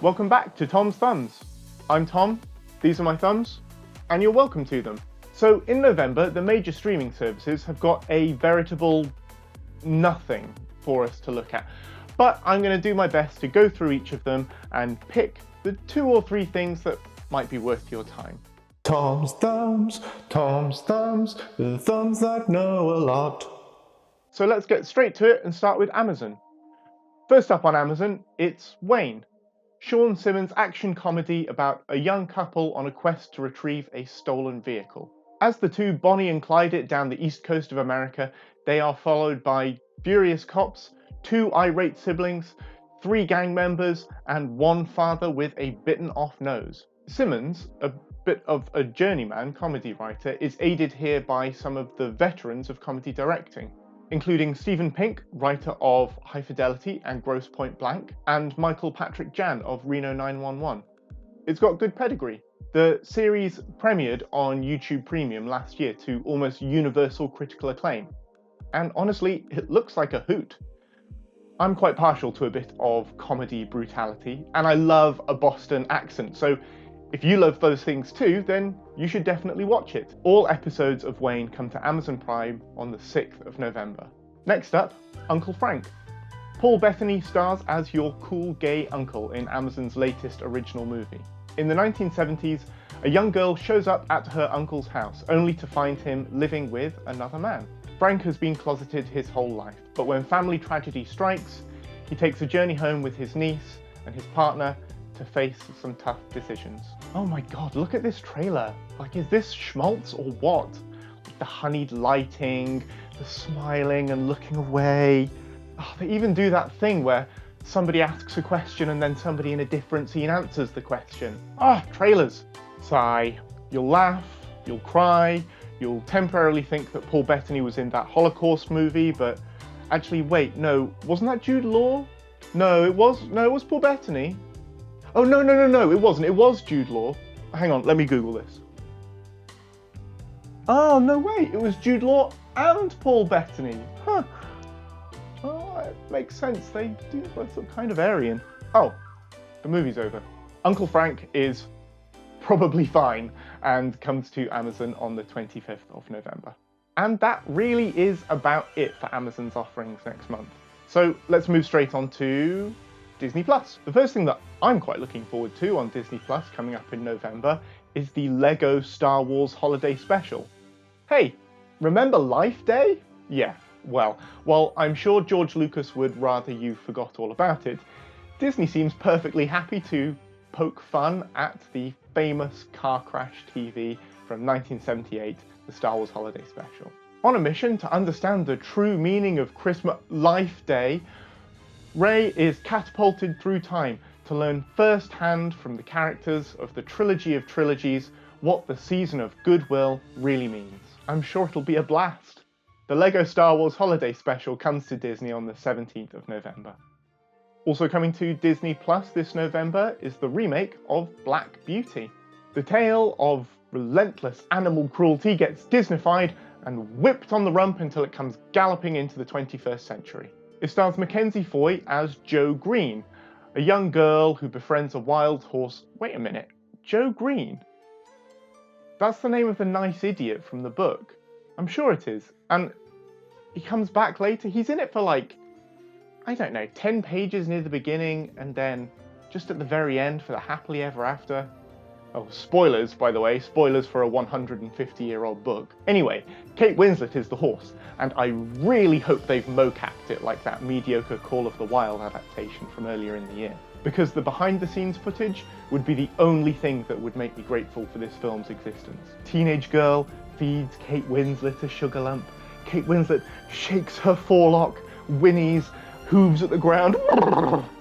Welcome back to Tom's Thumbs. I'm Tom, these are my thumbs, and you're welcome to them. So in November, the major streaming services have got a veritable nothing for us to look at. But I'm going to do my best to go through each of them and pick the 2 or 3 things that might be worth your time. Tom's Thumbs, the thumbs that know a lot. So let's get straight to it and start with Amazon. First up on Amazon, it's Wayne. Sean Simmons' action comedy about a young couple on a quest to retrieve a stolen vehicle. As the two Bonnie and Clyde it down the east coast of America, they are followed by furious cops, 2 irate siblings, 3 gang members, and 1 father with a bitten off nose. Simmons, a bit of a journeyman comedy writer, is aided here by some of the veterans of comedy directing, including Stephen Pink, writer of High Fidelity and Grosse Pointe Blank, and Michael Patrick Jan of Reno 911. It's got good pedigree. The series premiered on YouTube Premium last year to almost universal critical acclaim, and honestly, it looks like a hoot. I'm quite partial to a bit of comedy brutality, and I love a Boston accent, so if you love those things too, then you should definitely watch it. All episodes of Wayne come to Amazon Prime on the 6th of November. Next up, Uncle Frank. Paul Bettany stars as your cool gay uncle in Amazon's latest original movie. In the 1970s, a young girl shows up at her uncle's house, only to find him living with another man. Frank has been closeted his whole life, but when family tragedy strikes, he takes a journey home with his niece and his partner to face some tough decisions. Oh my god, look at this trailer. Like, is this schmaltz or what? Like the honeyed lighting, the smiling and looking away. Oh, they even do that thing where somebody asks a question and then somebody in a different scene answers the question. Trailers. Sigh. You'll laugh, you'll cry, you'll temporarily think that Paul Bettany was in that Holocaust movie, but actually wait, no, wasn't that Jude Law? No, it was Paul Bettany. Oh, no, it wasn't. It was Jude Law. Hang on, let me Google this. Oh, no, wait, it was Jude Law and Paul Bettany. Huh. Oh, it makes sense. They do both look kind of Aryan. Oh, the movie's over. Uncle Frank is probably fine and comes to Amazon on the 25th of November. And that really is about it for Amazon's offerings next month. So let's move straight on to Disney+. The first thing that I'm quite looking forward to on Disney+ coming up in November is the LEGO Star Wars Holiday Special. Hey, remember Life Day? Yeah, well, while I'm sure George Lucas would rather you forgot all about it, Disney seems perfectly happy to poke fun at the famous car crash TV from 1978, the Star Wars Holiday Special. On a mission to understand the true meaning of Christmas Life Day, Rey is catapulted through time to learn firsthand from the characters of the trilogy of trilogies what the season of goodwill really means. I'm sure it'll be a blast. The LEGO Star Wars Holiday Special comes to Disney on the 17th of November. Also coming to Disney Plus this November is the remake of Black Beauty. The tale of relentless animal cruelty gets Disneyfied and whipped on the rump until it comes galloping into the 21st century. It stars Mackenzie Foy as Jo Green, a young girl who befriends a wild horse. Wait a minute, Jo Green? That's the name of the nice idiot from the book. I'm sure it is. And he comes back later. He's in it for like, I don't know, 10 pages near the beginning and then just at the very end for the happily ever after. Oh, spoilers, by the way, spoilers for a 150-year-old book. Anyway, Kate Winslet is the horse, and I really hope they've mocapped it like that mediocre Call of the Wild adaptation from earlier in the year, because the behind-the-scenes footage would be the only thing that would make me grateful for this film's existence. Teenage girl feeds Kate Winslet a sugar lump. Kate Winslet shakes her forelock, whinnies, hooves at the ground.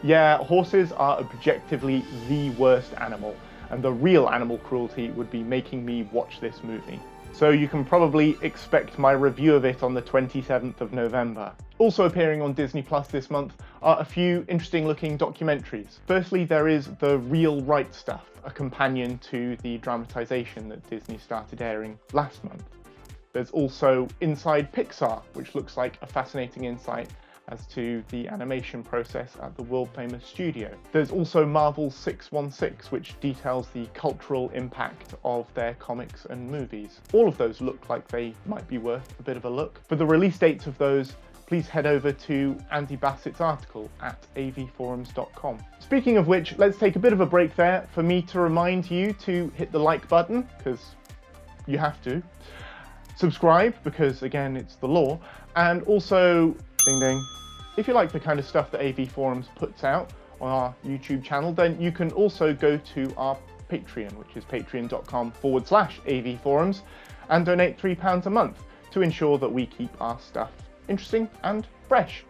Yeah, horses are objectively the worst animal, and the real animal cruelty would be making me watch this movie. So you can probably expect my review of it on the 27th of November. Also appearing on Disney Plus this month are a few interesting looking documentaries. Firstly, there is The Real Right Stuff, a companion to the dramatisation that Disney started airing last month. There's also Inside Pixar, which looks like a fascinating insight as to the animation process at the world-famous studio. There's also Marvel's 616, which details the cultural impact of their comics and movies. All of those look like they might be worth a bit of a look. For the release dates of those, please head over to Andy Bassett's article at avforums.com. Speaking of which, let's take a bit of a break there for me to remind you to hit the like button, because you have to. Subscribe, because again, it's the law. And also, ding ding, if you like the kind of stuff that AV Forums puts out on our YouTube channel, then you can also go to our Patreon, which is patreon.com/AV Forums, and donate £3 a month to ensure that we keep our stuff interesting and fresh.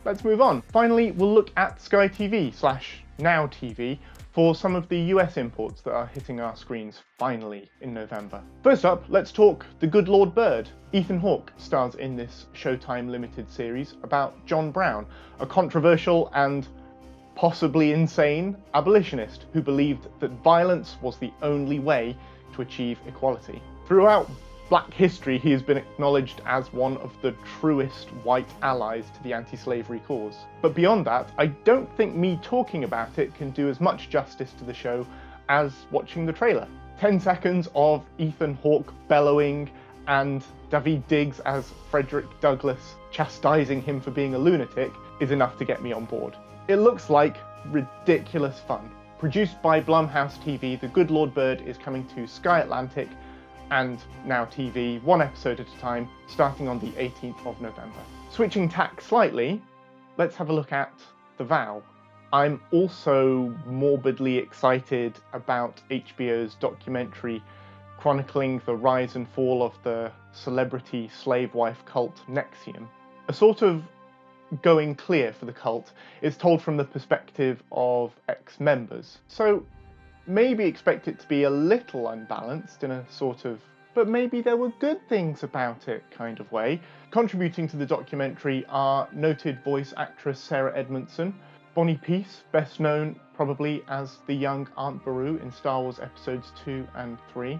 Let's move on. Finally, we'll look at Sky TV/NowTV for some of the US imports that are hitting our screens finally in November. First up, let's talk The Good Lord Bird. Ethan Hawke stars in this Showtime limited series about John Brown, a controversial and possibly insane abolitionist who believed that violence was the only way to achieve equality. Throughout Black history, he has been acknowledged as one of the truest white allies to the anti-slavery cause. But beyond that, I don't think me talking about it can do as much justice to the show as watching the trailer. 10 seconds of Ethan Hawke bellowing and Daveed Diggs as Frederick Douglass chastising him for being a lunatic is enough to get me on board. It looks like ridiculous fun. Produced by Blumhouse TV, The Good Lord Bird is coming to Sky Atlantic and Now TV, one episode at a time, starting on the 18th of November. Switching tack slightly, let's have a look at The Vow. I'm also morbidly excited about HBO's documentary chronicling the rise and fall of the celebrity slave wife cult NXIVM. A sort of going clear for the cult is told from the perspective of ex-members. So maybe expect it to be a little unbalanced in a sort of, but maybe there were good things about it kind of way. Contributing to the documentary are noted voice actress Sarah Edmondson, Bonnie Peace, best known probably as the young Aunt Beru in Star Wars Episodes 2 and 3,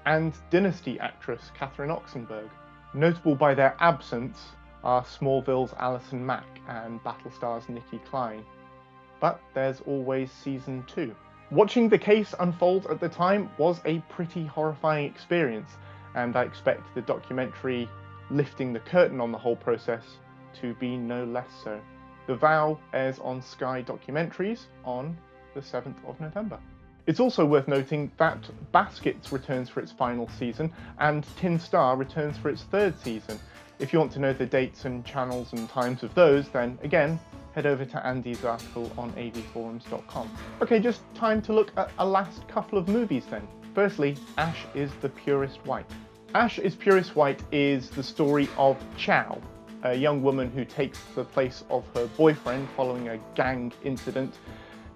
and Dynasty actress Catherine Oxenberg. Notable by their absence are Smallville's Alison Mack and Battlestar's Nikki Klein. But there's always season 2. Watching the case unfold at the time was a pretty horrifying experience, and I expect the documentary lifting the curtain on the whole process to be no less so. The Vow airs on Sky Documentaries on the 7th of November. It's also worth noting that Baskets returns for its final season, and Tin Star returns for its 3rd season. If you want to know the dates and channels and times of those, then again, head over to Andy's article on avforums.com. Okay, just time to look at a last couple of movies then. Firstly, Ash is the Purest White. Ash is Purest White is the story of Chow, a young woman who takes the place of her boyfriend following a gang incident,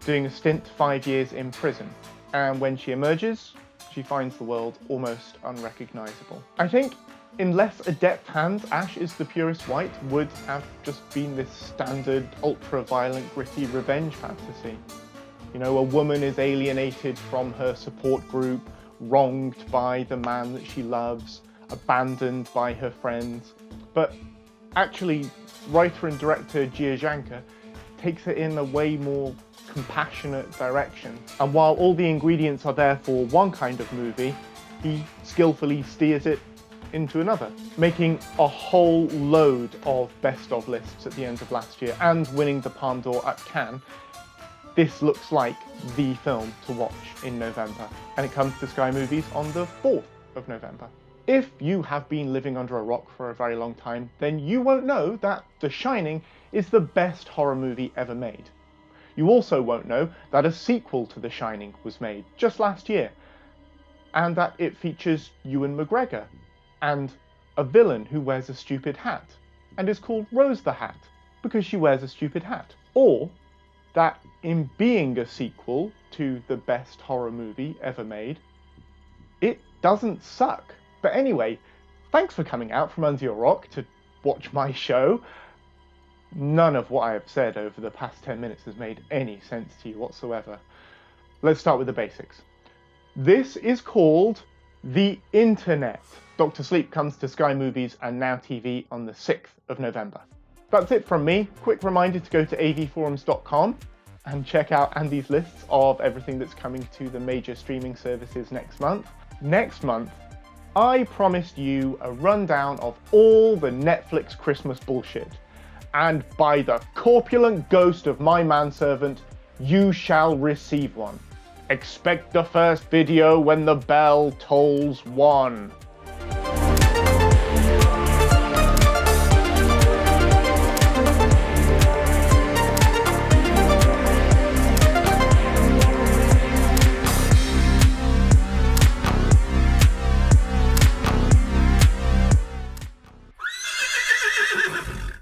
doing a stint 5 years in prison. And when she emerges, she finds the world almost unrecognisable. I think in less adept hands, Ash is the Purest White would have just been this standard, ultra-violent, gritty revenge fantasy. You know, a woman is alienated from her support group, wronged by the man that she loves, abandoned by her friends. But actually, writer and director Gia Janka takes it in a way more compassionate direction. And while all the ingredients are there for one kind of movie, he skillfully steers it into another, making a whole load of best of lists at the end of last year and winning the Palme d'Or at Cannes. This looks like the film to watch in November, and it comes to Sky Movies on the 4th of November. If you have been living under a rock for a very long time, then you won't know that The Shining is the best horror movie ever made. You also won't know that a sequel to The Shining was made just last year, and that it features Ewan McGregor and a villain who wears a stupid hat and is called Rose the Hat because she wears a stupid hat. Or that in being a sequel to the best horror movie ever made, it doesn't suck. But anyway, thanks for coming out from under your rock to watch my show. None of what I have said over the past 10 minutes has made any sense to you whatsoever. Let's start with the basics. This is called the Internet. Dr. Sleep comes to Sky Movies and Now TV on the 6th of November. That's it from me. Quick reminder to go to avforums.com and check out Andy's lists of everything that's coming to the major streaming services next month. Next month, I promised you a rundown of all the Netflix Christmas bullshit. And by the corpulent ghost of my manservant, you shall receive one. Expect the first video when the bell tolls 1.